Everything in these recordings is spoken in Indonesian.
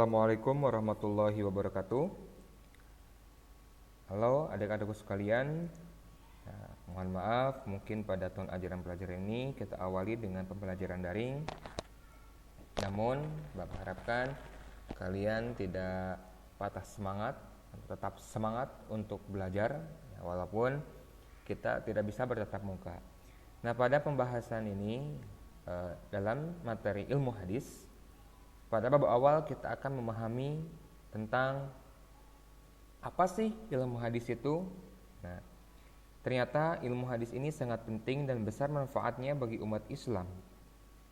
Assalamualaikum warahmatullahi wabarakatuh. Halo adik-adikku sekalian. Mohon maaf, mungkin pada tahun ajaran pelajaran ini kita awali dengan pembelajaran daring. Namun, Bapak harapkan kalian tidak patah semangat, tetap semangat untuk belajar, walaupun kita tidak bisa bertatap muka. Nah, pada pembahasan ini dalam materi ilmu hadis, pada bab awal kita akan memahami tentang apa sih ilmu hadis itu. Nah, ternyata ilmu hadis ini sangat penting dan besar manfaatnya bagi umat Islam.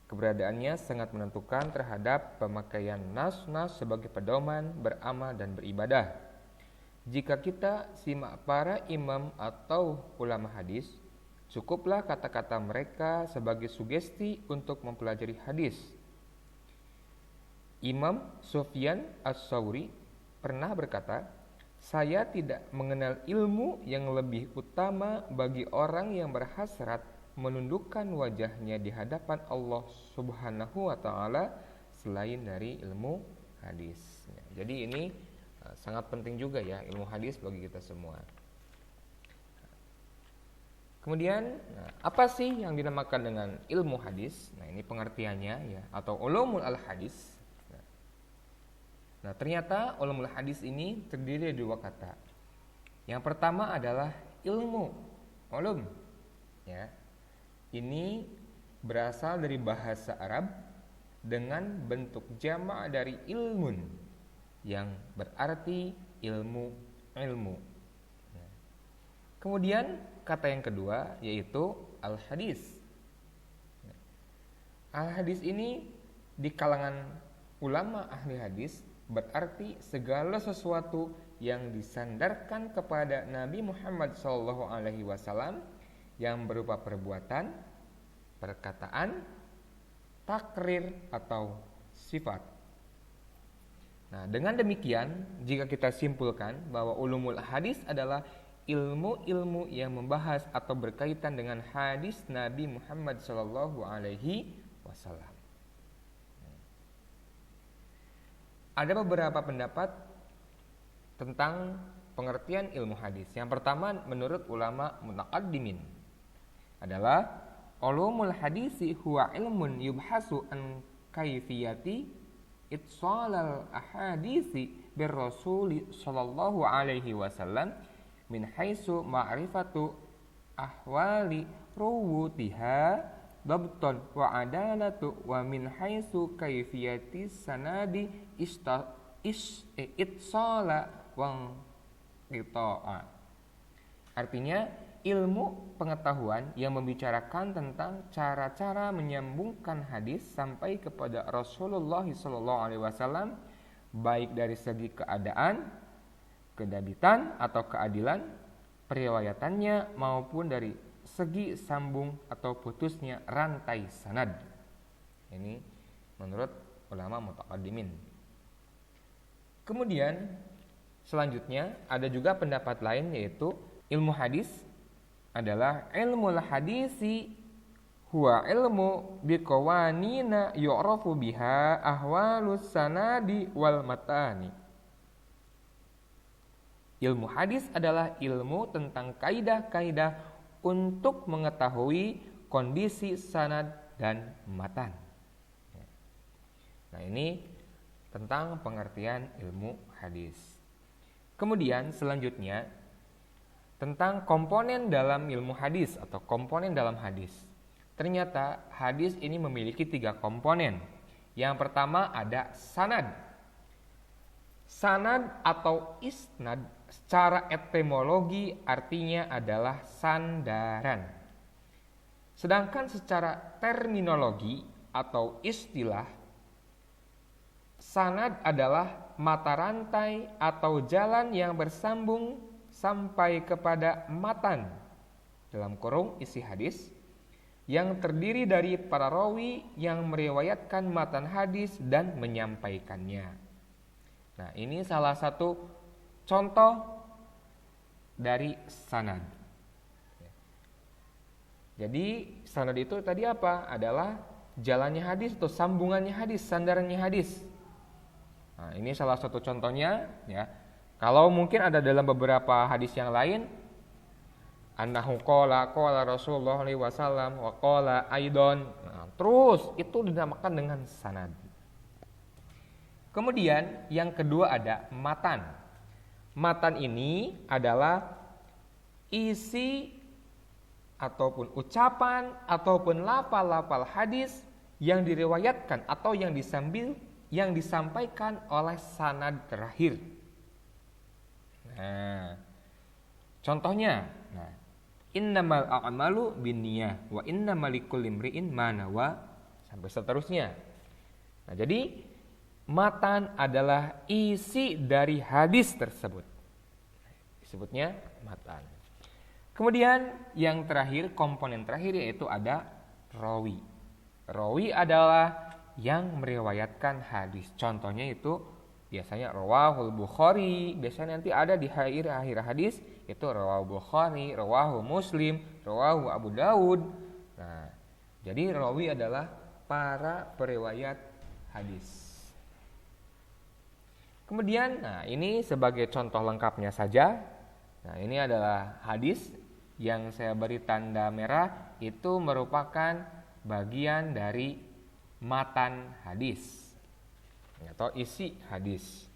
Keberadaannya sangat menentukan terhadap pemakaian nas-nas sebagai pedoman beramal dan beribadah. Jika kita simak para imam atau ulama hadis, cukuplah kata-kata mereka sebagai sugesti untuk mempelajari hadis. Imam Sufyan Ats-Tsauri pernah berkata, "Saya tidak mengenal ilmu yang lebih utama bagi orang yang berhasrat menundukkan wajahnya di hadapan Allah Subhanahu wa taala selain dari ilmu hadis." Jadi ini sangat penting juga ya ilmu hadis bagi kita semua. Kemudian, apa sih yang dinamakan dengan ilmu hadis? Nah, ini pengertiannya ya, atau ulumul al-hadis. Nah, ternyata ulumul hadis ini terdiri dari dua kata. Yang pertama adalah ilmu, ulum. Ya. Ini berasal dari bahasa Arab dengan bentuk jamak dari ilmun, yang berarti ilmu. Nah. Kemudian kata yang kedua yaitu al-hadis. Al-hadis ini di kalangan ulama ahli hadis berarti segala sesuatu yang disandarkan kepada Nabi Muhammad SAW yang berupa perbuatan, perkataan, takrir atau sifat. Nah, dengan demikian jika kita simpulkan bahwa ulumul hadis adalah ilmu-ilmu yang membahas atau berkaitan dengan hadis Nabi Muhammad SAW. Ada beberapa pendapat tentang pengertian ilmu hadis. Yang pertama menurut ulama mutaqaddimin adalah ulumul hadisi huwa ilmun yubhasu an kaifiyati itsalal ahadisi bir rasuli sallallahu alaihi wasallam min haitsu ma'rifatu ahwali ruwutiha dabton wa adalatu wa min haitsu kaifiyati sanadi itsala wa qita'a. Artinya ilmu pengetahuan yang membicarakan tentang cara-cara menyambungkan hadis sampai kepada Rasulullah SAW, baik dari segi keadaan, kedabitan atau keadilan periwayatannya maupun dari segi sambung atau putusnya rantai sanad. Ini menurut ulama mutaqaddimin. Kemudian selanjutnya ada juga pendapat lain yaitu ilmu hadis adalah ilmul hadisi huwa ilmu biqawanina yu'rafu biha ahwalus sanadi wal matani. Ilmu hadis adalah ilmu tentang kaidah-kaidah untuk mengetahui kondisi sanad dan matan. Nah, ini tentang pengertian ilmu hadis. Kemudian selanjutnya tentang komponen dalam ilmu hadis atau komponen dalam hadis. Ternyata hadis ini memiliki 3 komponen. Yang pertama ada sanad. Sanad atau isnad secara etimologi artinya adalah sandaran. Sedangkan secara terminologi atau istilah, sanad adalah mata rantai atau jalan yang bersambung sampai kepada matan, dalam kurung isi hadis, yang terdiri dari para rawi yang meriwayatkan matan hadis dan menyampaikannya. Nah, ini salah satu contoh dari sanad. Jadi sanad itu tadi apa? Adalah jalannya hadis atau sambungannya hadis, sandarannya hadis. Nah, ini salah satu contohnya ya. Kalau mungkin ada dalam beberapa hadis yang lain, annahu qala Rasulullah alaihi wasallam wa qala aidon. Nah, terus itu dinamakan dengan sanad. Kemudian yang kedua ada matan. Matan ini adalah isi ataupun ucapan ataupun lafal-lafal hadis yang diriwayatkan atau yang disampaikan oleh sanad terakhir. Nah, contohnya, innamal a'malu binniyah wa innamal likulli imri'in ma nawa sampai seterusnya. Nah, jadi matan adalah isi dari hadis tersebut. Disebutnya matan. Kemudian yang terakhir, komponen terakhir yaitu ada rawi. Rawi adalah yang meriwayatkan hadis. Contohnya itu biasanya rawahul Bukhari, biasanya nanti ada di akhir hadis itu rawahu Bukhari, rawahu Muslim, rawahu Abu Daud. Nah, jadi rawi adalah para periwayat hadis. Kemudian, ini sebagai contoh lengkapnya saja. Nah, ini adalah hadis yang saya beri tanda merah itu merupakan bagian dari matan hadis atau isi hadis.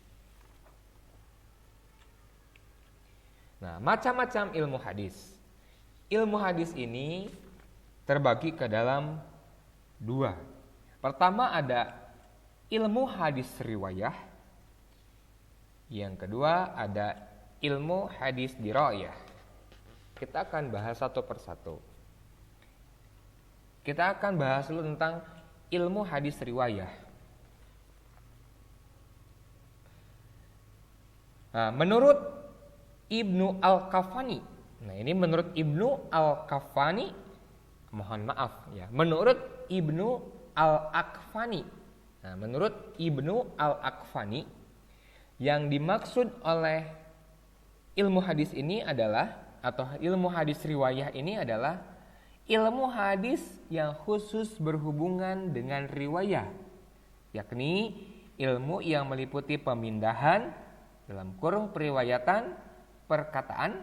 Nah, macam-macam ilmu hadis. Ilmu hadis ini terbagi ke dalam dua. Pertama ada ilmu hadis riwayah. Yang kedua ada ilmu hadis dirayah. Kita akan bahas satu persatu. Kita akan bahas dulu tentang ilmu hadis riwayah. Nah, menurut Ibnu Al-Kafani. Nah, ini menurut Ibnu Al-Kafani, mohon maaf ya. Menurut Ibnu Al-Akfani. Nah, menurut Ibnu Al-Akfani, yang dimaksud oleh ilmu hadis ini adalah, atau ilmu hadis riwayah ini adalah ilmu hadis yang khusus berhubungan dengan riwayah, yakni ilmu yang meliputi pemindahan dalam kurung periwayatan, perkataan,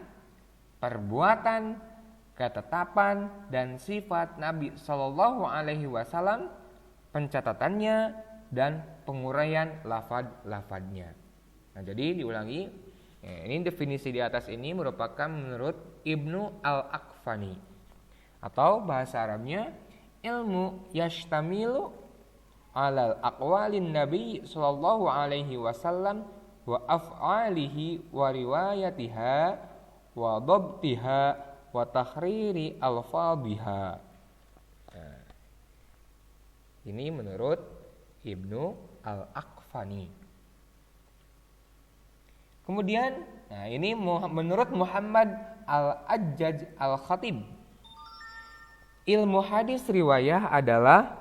perbuatan, ketetapan dan sifat Nabi Shallallahu Alaihi Wasallam, pencatatannya dan penguraian lafad-lafadnya. Nah, jadi diulangi, ini definisi di atas ini merupakan menurut Ibnu Al-Akfani, atau bahasa Arabnya ilmu yashtamilu alal aqwalin Nabi Shallallahu Alaihi Wasallam wa af'alihi wa riwayatiha wa dhabtiha wa takhriri alfadhiha. Nah, ini menurut Ibnu Al-Akfani. Kemudian, ini menurut Muhammad Al-Ajjaj Al-Khatib. Ilmu hadis riwayah adalah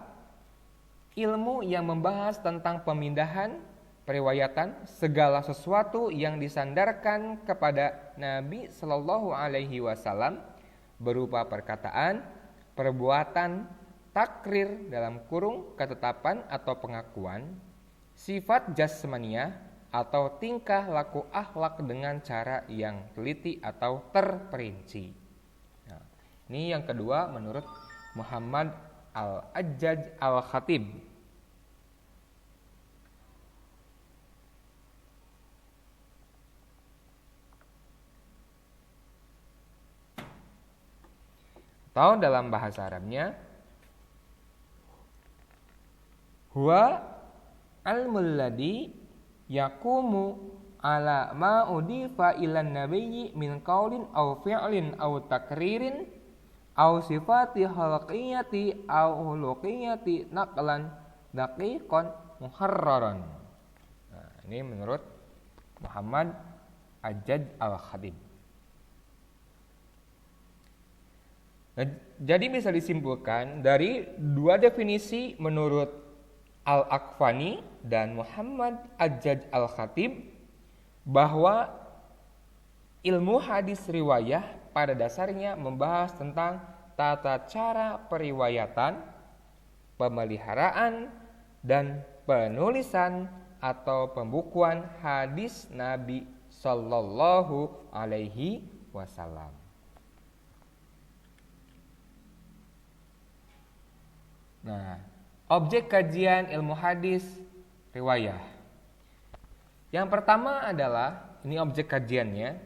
ilmu yang membahas tentang pemindahan periwayatan segala sesuatu yang disandarkan kepada Nabi Shallallahu Alaihi Wasallam berupa perkataan, perbuatan, takrir dalam kurung ketetapan atau pengakuan, sifat jasmaniah atau tingkah laku akhlak dengan cara yang teliti atau terperinci. Nah, ini yang kedua menurut Muhammad Al-Ajjaj Al-Khatib. Atau dalam bahasa Arabnya, huwa almul ladzi yaqumu ala ma udifa ilan nabiyyi min qaulin aw fi'lin aw takririn aw sifati khalqiyati aw huluqiyati naqlan daqiqan muharraran. Nah, ini menurut Muhammad Ajjaj Al-Khatib. Nah, jadi bisa disimpulkan dari dua definisi menurut Al-Akfani dan Muhammad Ajjaj Al-Khatib bahwa ilmu hadis riwayah pada dasarnya membahas tentang tata cara periwayatan, pemeliharaan, dan penulisan atau pembukuan hadis Nabi Sallallahu Alaihi Wasallam. Nah, objek kajian ilmu hadis riwayah. Yang pertama adalah, ini objek kajiannya,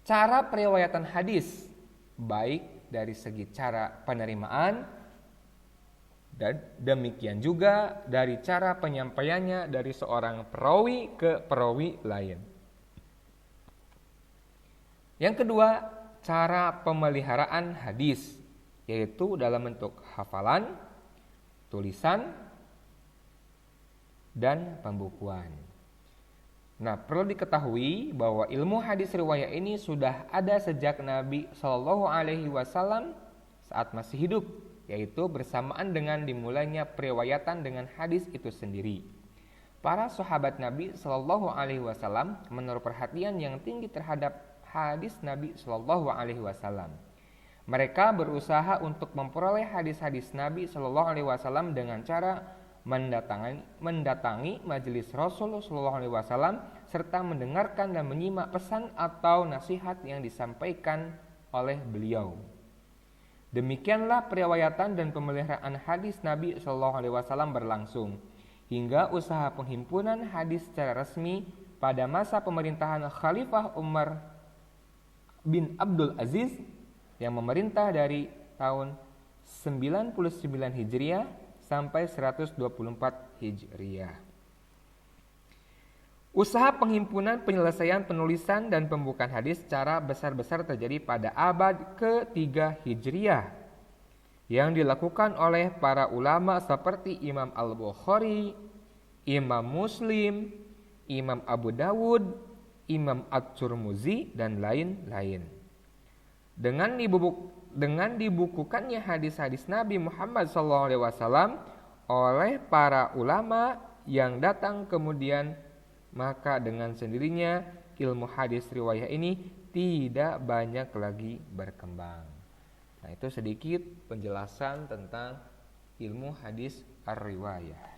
cara periwayatan hadis, baik dari segi cara penerimaan dan demikian juga dari cara penyampaiannya dari seorang perawi ke perawi lain. Yang kedua, cara pemeliharaan hadis, yaitu dalam bentuk hafalan, tulisan, dan pembukuan. Nah, perlu diketahui bahwa ilmu hadis riwayat ini sudah ada sejak Nabi Shallallahu Alaihi Wasallam saat masih hidup, yaitu bersamaan dengan dimulainya periwayatan dengan hadis itu sendiri. Para sahabat Nabi Shallallahu Alaihi Wasallam menaruh perhatian yang tinggi terhadap hadis Nabi Shallallahu Alaihi Wasallam. Mereka berusaha untuk memperoleh hadis-hadis Nabi Shallallahu Alaihi Wasallam dengan cara mendatangi majelis Rasul Shallallahu Alaihi Wasallam serta mendengarkan dan menyimak pesan atau nasihat yang disampaikan oleh beliau. Demikianlah periwayatan dan pemeliharaan hadis Nabi Shallallahu Alaihi Wasallam berlangsung hingga usaha penghimpunan hadis secara resmi pada masa pemerintahan Khalifah Umar bin Abdul Aziz yang memerintah dari tahun 99 Hijriah sampai 124 Hijriah. Usaha penghimpunan, penyelesaian, penulisan, dan pembukaan hadis secara besar-besar terjadi pada abad ke-3 Hijriah yang dilakukan oleh para ulama seperti Imam Al-Bukhari, Imam Muslim, Imam Abu Dawud, Imam At-Tirmidzi, dan lain-lain. Dengan dibukukannya hadis-hadis Nabi Muhammad SAW oleh para ulama yang datang kemudian, maka dengan sendirinya ilmu hadis riwayah ini tidak banyak lagi berkembang. Nah, itu sedikit penjelasan tentang ilmu hadis ar-riwayah.